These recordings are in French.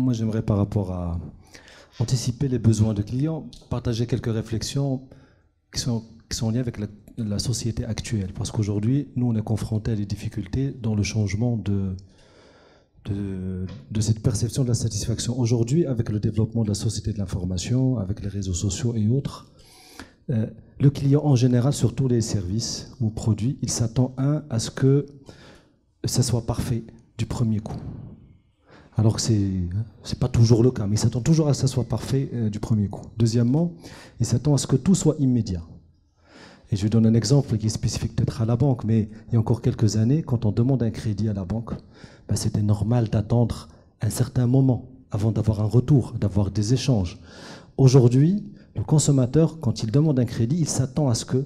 moi j'aimerais par rapport à anticiper les besoins de clients, partager quelques réflexions qui sont liées avec la société actuelle. Parce qu'aujourd'hui, nous, on est confrontés à des difficultés dans le changement de cette perception de la satisfaction. Aujourd'hui, avec le développement de la société de l'information, avec les réseaux sociaux et autres, le client en général, sur tous les services ou produits, il s'attend, à ce que ça soit parfait du premier coup. Alors que ce n'est pas toujours le cas, mais il s'attend toujours à ce que ça soit parfait du premier coup. Deuxièmement, il s'attend à ce que tout soit immédiat. Et je vais donner un exemple qui est spécifique peut-être à la banque, mais il y a encore quelques années, quand on demande un crédit à la banque, ben c'était normal d'attendre un certain moment avant d'avoir un retour, d'avoir des échanges. Aujourd'hui, le consommateur, quand il demande un crédit, il s'attend à ce que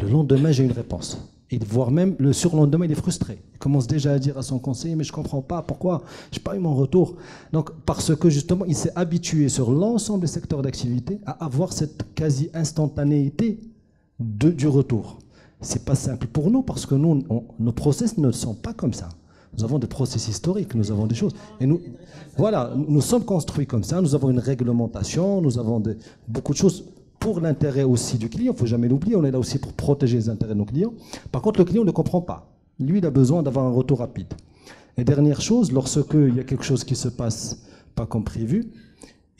le lendemain, j'ai une réponse. Et voire même le surlendemain, il est frustré. Il commence déjà à dire à son conseiller, mais je ne comprends pas pourquoi je n'ai pas eu mon retour. Donc, parce que justement, il s'est habitué sur l'ensemble des secteurs d'activité à avoir cette quasi-instantanéité du retour. Ce n'est pas simple pour nous parce que nous, nos process ne sont pas comme ça. Nous avons des process historiques, nous avons des choses. Et nous, voilà, nous sommes construits comme ça, nous avons une réglementation, nous avons beaucoup de choses pour l'intérêt aussi du client. Il ne faut jamais l'oublier, on est là aussi pour protéger les intérêts de nos clients. Par contre, le client ne comprend pas. Lui, il a besoin d'avoir un retour rapide. Et dernière chose, lorsqu'il y a quelque chose qui ne se passe pas comme prévu,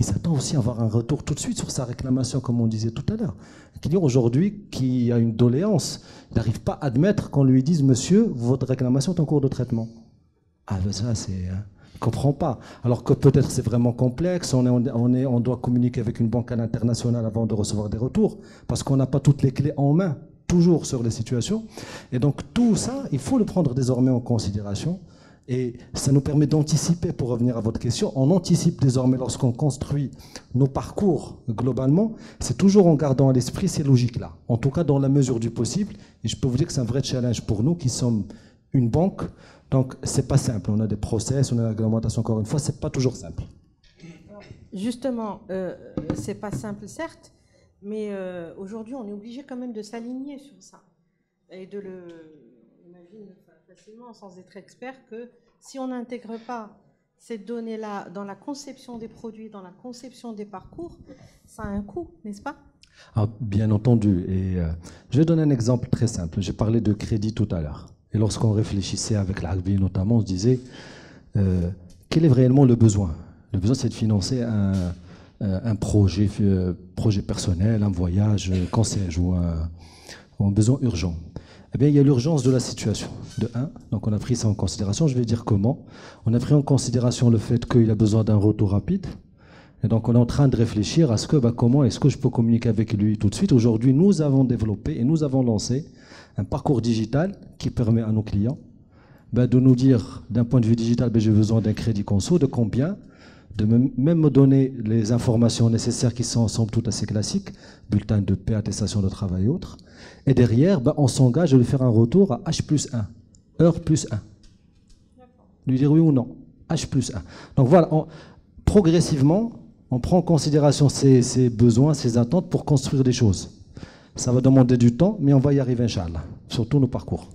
il s'attend aussi à avoir un retour tout de suite sur sa réclamation, comme on disait tout à l'heure. Un client aujourd'hui qui a une doléance, il n'arrive pas à admettre qu'on lui dise « Monsieur, votre réclamation est en cours de traitement ». Ah ben ça, c'est... Il ne comprend pas. Alors que peut-être c'est vraiment complexe, on doit communiquer avec une banque à l'international avant de recevoir des retours, parce qu'on n'a pas toutes les clés en main, toujours sur les situations. Et donc tout ça, il faut le prendre désormais en considération. Et ça nous permet d'anticiper, pour revenir à votre question, on anticipe désormais lorsqu'on construit nos parcours globalement, c'est toujours en gardant à l'esprit ces logiques-là, en tout cas dans la mesure du possible. Et je peux vous dire que c'est un vrai challenge pour nous qui sommes une banque. Donc c'est pas simple, on a des process, on a la réglementation encore une fois, c'est pas toujours simple. Justement, c'est pas simple certes, mais aujourd'hui on est obligé quand même de s'aligner sur ça et de le... Imagine facilement, sans être expert, que si on n'intègre pas ces données-là dans la conception des produits, dans la conception des parcours, ça a un coût, n'est-ce pas? Ah, bien entendu. Et je vais donner un exemple très simple. J'ai parlé de crédit tout à l'heure. Et lorsqu'on réfléchissait avec l'Arbi notamment, on se disait quel est réellement le besoin? Le besoin, c'est de financer un projet personnel, un voyage, quand sais-je, ou un besoin urgent. Eh bien, il y a l'urgence de la situation, de 1. Donc, on a pris ça en considération. Je vais dire comment. On a pris en considération le fait qu'il a besoin d'un retour rapide. Et donc, on est en train de réfléchir à ce que, comment est-ce que je peux communiquer avec lui tout de suite. Aujourd'hui, nous avons développé et nous avons lancé un parcours digital qui permet à nos clients de nous dire, d'un point de vue digital, j'ai besoin d'un crédit conso, de combien, de même me donner les informations nécessaires qui sont, somme toute, assez classiques, bulletin de paie, attestation de travail et autres. Et derrière, on s'engage à lui faire un retour à H+1, heure plus 1. Lui dire oui ou non, H+1. Donc voilà, progressivement, on prend en considération ses besoins, ses attentes pour construire des choses. Ça va demander du temps, mais on va y arriver, Inch'Allah, sur tous nos parcours.